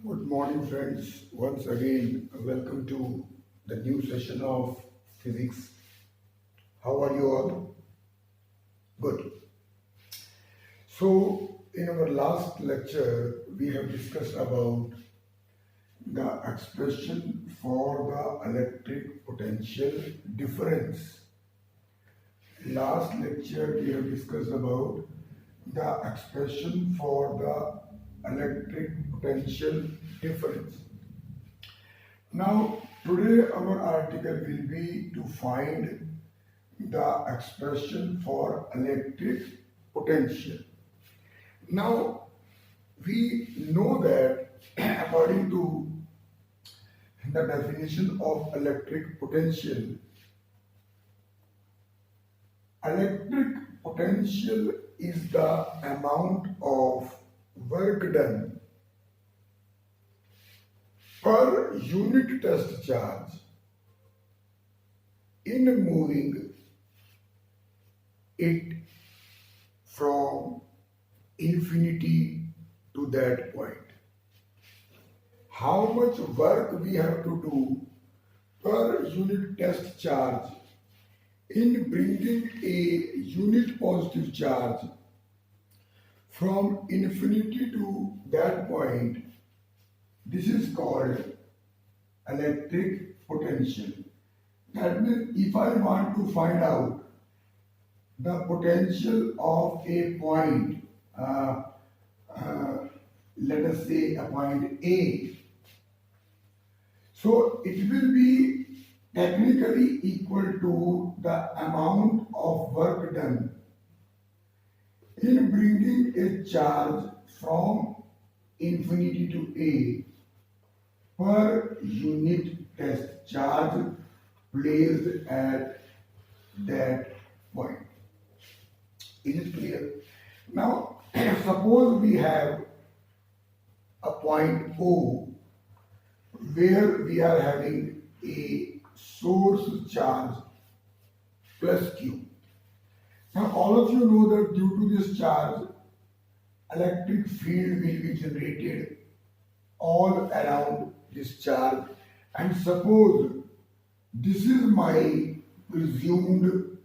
Good morning, friends. Once again, welcome to the new session of physics. How are you all? Good. So, in our last lecture, we have discussed about the expression for the electric potential difference. Last lecture, we have discussed about the expression for the electric potential difference. Now, today our article will be to find the expression for electric potential. Now, we know that according to the definition of electric potential is the amount of work done per unit test charge in moving it from infinity to that point. How much work we have to do per unit test charge in bringing a unit positive charge from infinity to that point. This is called electric potential. That means if I want to find out the potential of a point, let us say a point A, so it will be technically equal to the amount of work done in bringing a charge from infinity to A per unit test charge placed at that point. Is it clear? Now, suppose we have a point O where we are having a source charge plus Q. Now, all of you know that due to this charge, electric field will be generated all around this charge, and suppose this is my presumed,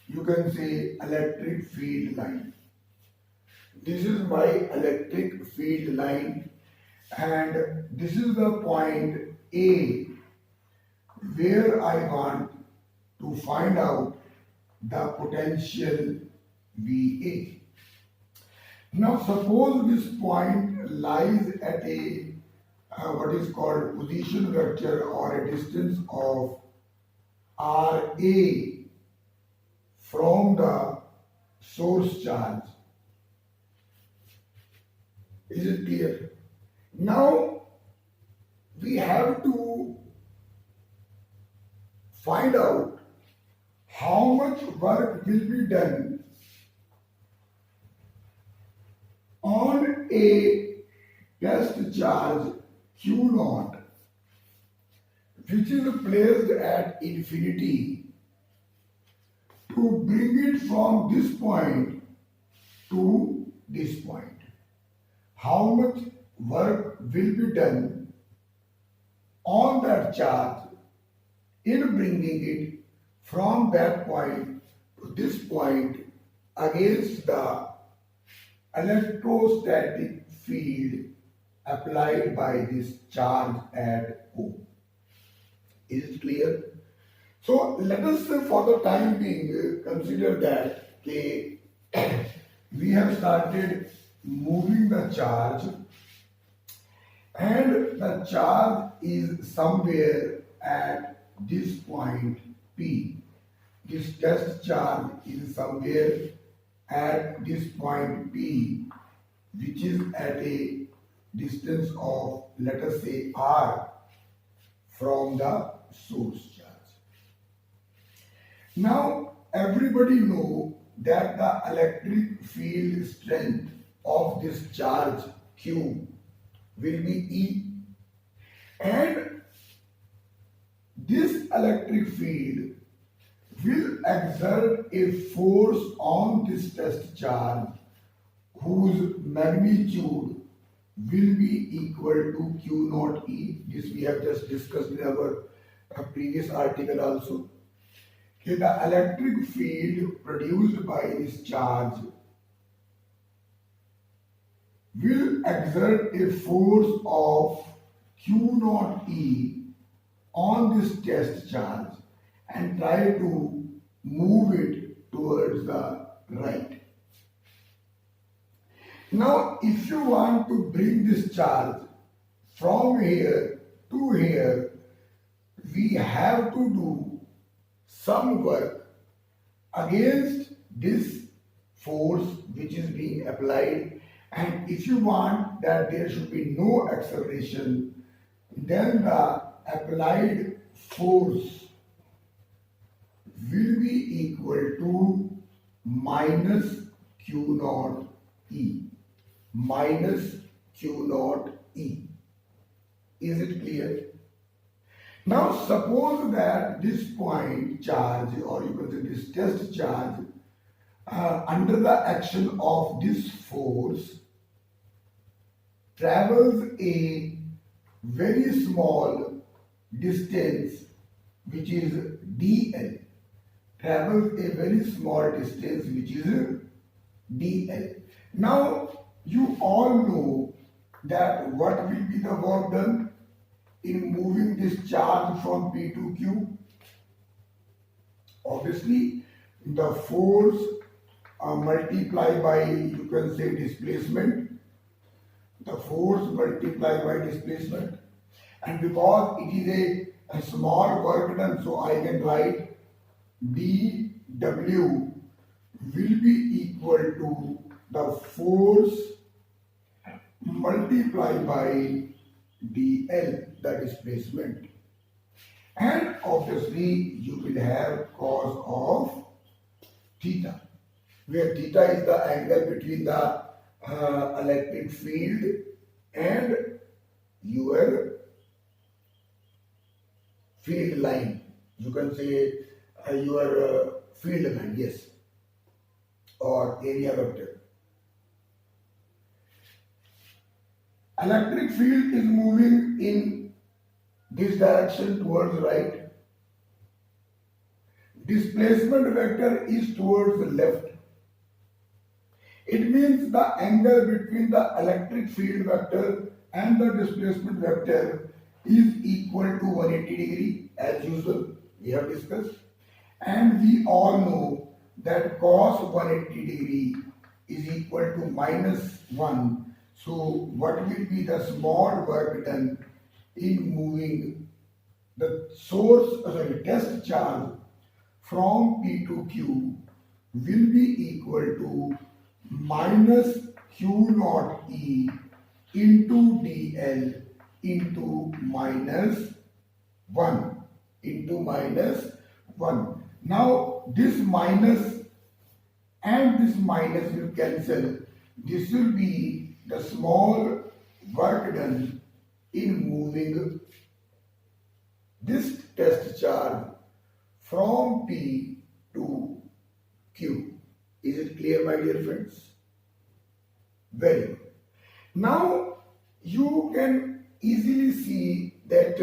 you can say, electric field line. This is my electric field line, and this is the point A where I want to find out the potential VA. Now suppose this point lies at a what is called position vector or a distance of RA from the source charge. Is it clear? Now we have to find out how much work will be done on a test charge Q naught, which is placed at infinity, to bring it from this point to this point. How much work will be done on that charge in bringing it from that point to this point against the electrostatic field applied by this charge at O. Is it clear? So let us for the time being consider that we have started moving the charge, and the charge is somewhere at this point P. This test charge is somewhere at this point P, which is at a distance of, let us say, R from the source charge. Now everybody know that the electric field strength of this charge Q will be E, and this electric field will exert a force on this test charge whose magnitude will be equal to Q naught E. This we have just discussed in our previous article also. Okay, the electric field produced by this charge will exert a force of Q naught E on this test charge and try to move it towards the right. Now, if you want to bring this charge from here to here, we have to do some work against this force which is being applied. And if you want that there should be no acceleration, then the applied force will be equal to minus Q naught E. Minus Q naught E. Is it clear? Now suppose that this point charge, or you can say this test charge, under the action of this force travels a very small distance, which is dl. Travels a very small distance, which is dl. Now you all know that what will be the work done in moving this charge from P to Q. Obviously, the force multiplied by, you can say, displacement. The force multiplied by displacement. And because it is a small work done, so I can write dW will be equal to the force multiplied by dl, the displacement. And obviously you will have cos of theta, where theta is the angle between the electric field and your field line. You can say your field line, yes, or area vector. Electric field is moving in this direction towards right. Displacement vector is towards the left. It means the angle between the electric field vector and the displacement vector is equal to 180 degree, as usual we have discussed. And we all know that cos 180 degree is equal to minus 1. So what will be the small work done in moving the test charge from P to Q will be equal to minus Q naught E into dl into minus 1 into minus 1. Now this minus and this minus will cancel. This will be the small work done in moving this test charge from P to Q. Is it clear, my dear friends? Very good. Now you can easily see that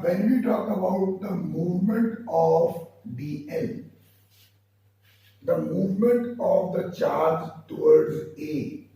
when we talk about the movement of dl, the movement of the charge towards A,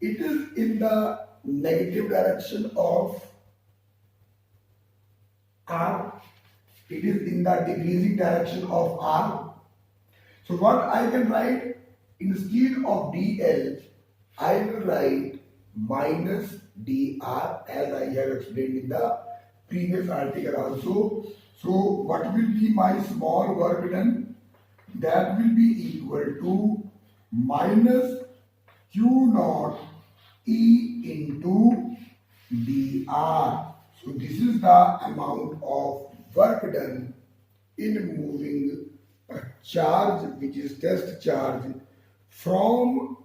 it is in the negative direction of R. It is in the decreasing direction of R. So what I can write, instead of dl, I will write minus dr, as I have explained in the previous article also. So what will be my small work done? That will be equal to minus Q naught E into dr. So this is the amount of work done in moving a charge, which is test charge, from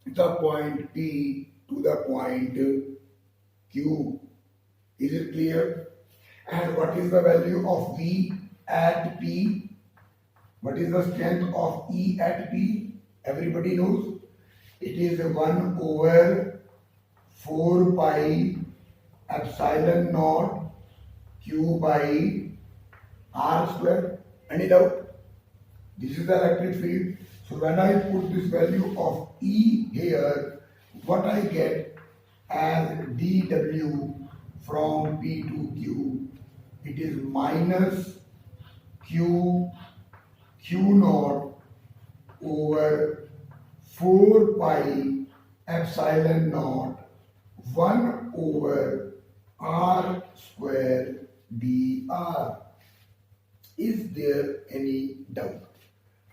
the point P to the point Q. Is it clear? And what is the value of V at P? What is the strength of E at P? Everybody knows. it is 1 over 4 pi epsilon naught q by r square. Any doubt? This is the electric field. So when I put this value of E here, what I get as dW from P to Q, it is minus Q naught over 4 pi epsilon naught 1 over r square dr. Is there any doubt?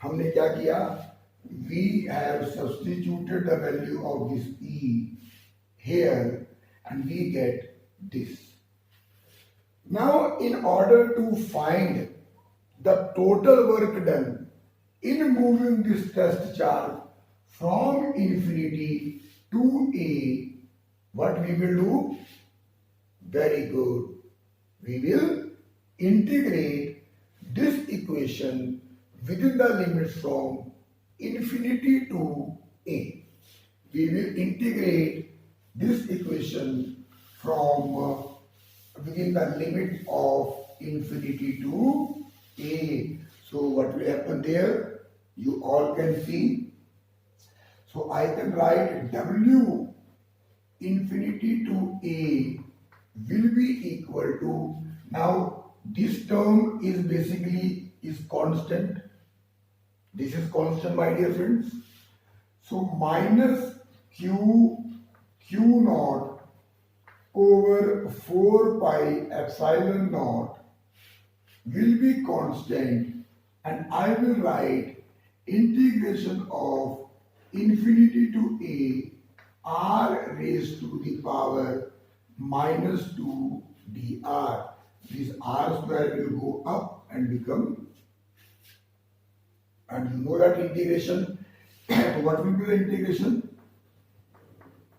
हमने क्या किया? We have substituted the value of this E here and we get this. Now in order to find the total work done in moving this test charge from infinity to A, what we will do? Very good. We will integrate this equation within the limits from infinity to A. We will integrate this equation from within the limit of infinity to A. So what will happen there? You all can see. So I can write W infinity to A will be equal to, now this term is basically is constant. This is constant, my dear friends. So minus Q naught over 4 pi epsilon naught will be constant, and I will write integration of infinity to A r raised to the power minus 2 dr. This r square will go up and become, and you know that integration. What will be the integration?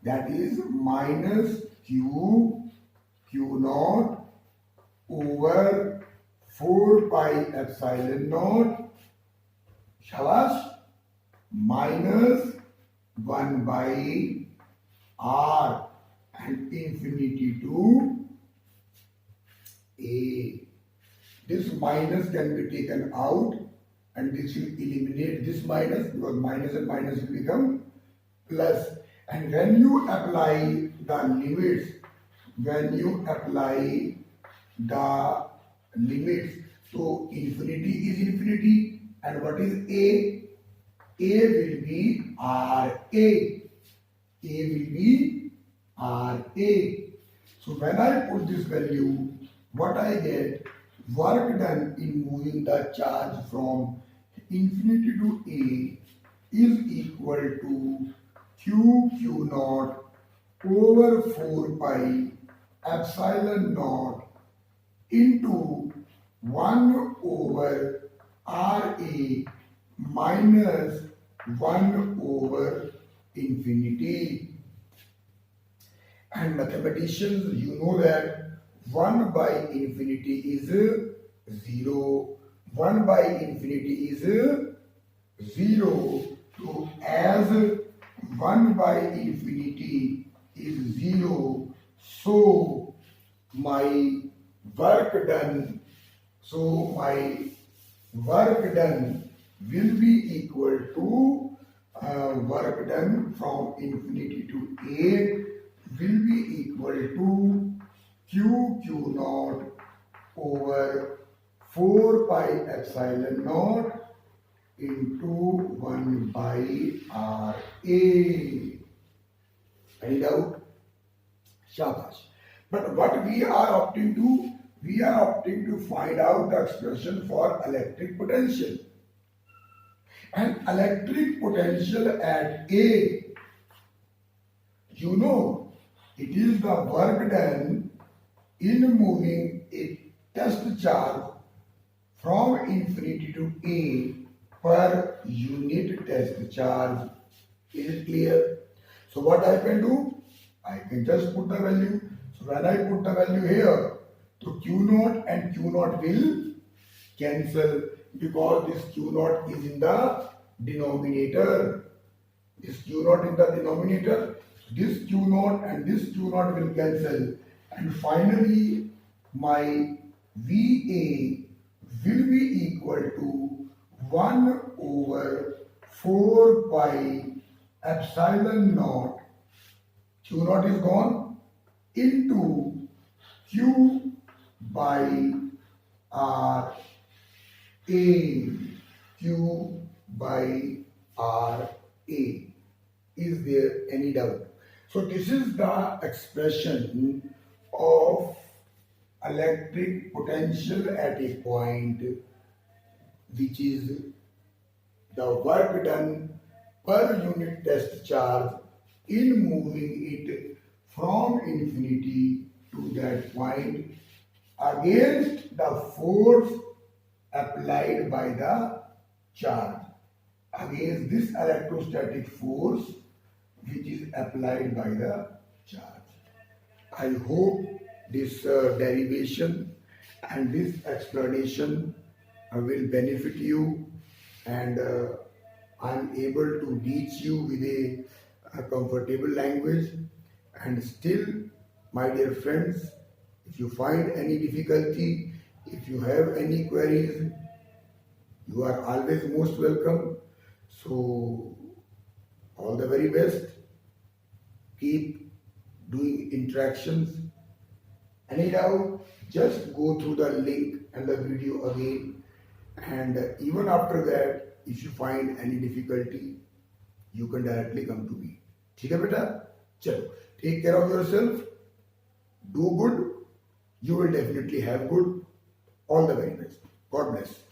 That is minus Q naught over 4 pi epsilon naught, shabash, minus 1 by r and infinity to A. This minus can be taken out and this will eliminate this minus, because minus and minus will become plus. And when you apply the limits, so infinity is infinity, and what is A? A will be RA. A will be RA. So when I put this value, what I get? Work done in moving the charge from infinity to A is equal to Q naught over 4 pi epsilon naught into 1 over RA minus 1 over infinity. And mathematicians, you know that 1 by infinity is 0. 1 by infinity is 0. So as 1 by infinity is 0, so my work done will be equal to work done from infinity to A will be equal to Q naught over 4 pi epsilon naught into 1 by RA. Any doubt? Shabash. But what we are opting to? We are opting to find out the expression for electric potential. And electric potential at A, you know, it is the work done in moving a test charge from infinity to A per unit test charge. Is it clear? So what I can do? I can just put the value. So when I put the value here, so Q naught and Q naught will cancel because this Q naught is in the denominator. This q naught in the denominator, this q naught and this q naught will cancel, and finally my VA will be equal to 1 over 4 pi epsilon naught, q naught is gone, into q by r a, q by r a. Is there any doubt? So this is the expression of electric potential at a point, which is the work done per unit test charge in moving it from infinity to that point against the force applied by the charge, against this electrostatic force which is applied by the charge. I hope this derivation and this explanation will benefit you, and I am able to reach you with a comfortable language. And still, my dear friends, if you find any difficulty, if you have any queries, you are always most welcome. So, all the very best. Keep doing interactions. Any doubt, just go through the link and the video again. And even after that, if you find any difficulty, you can directly come to me. ठीक है बेटा? चलो, take care of yourself. Do good. You will definitely have good. All the very best. God bless.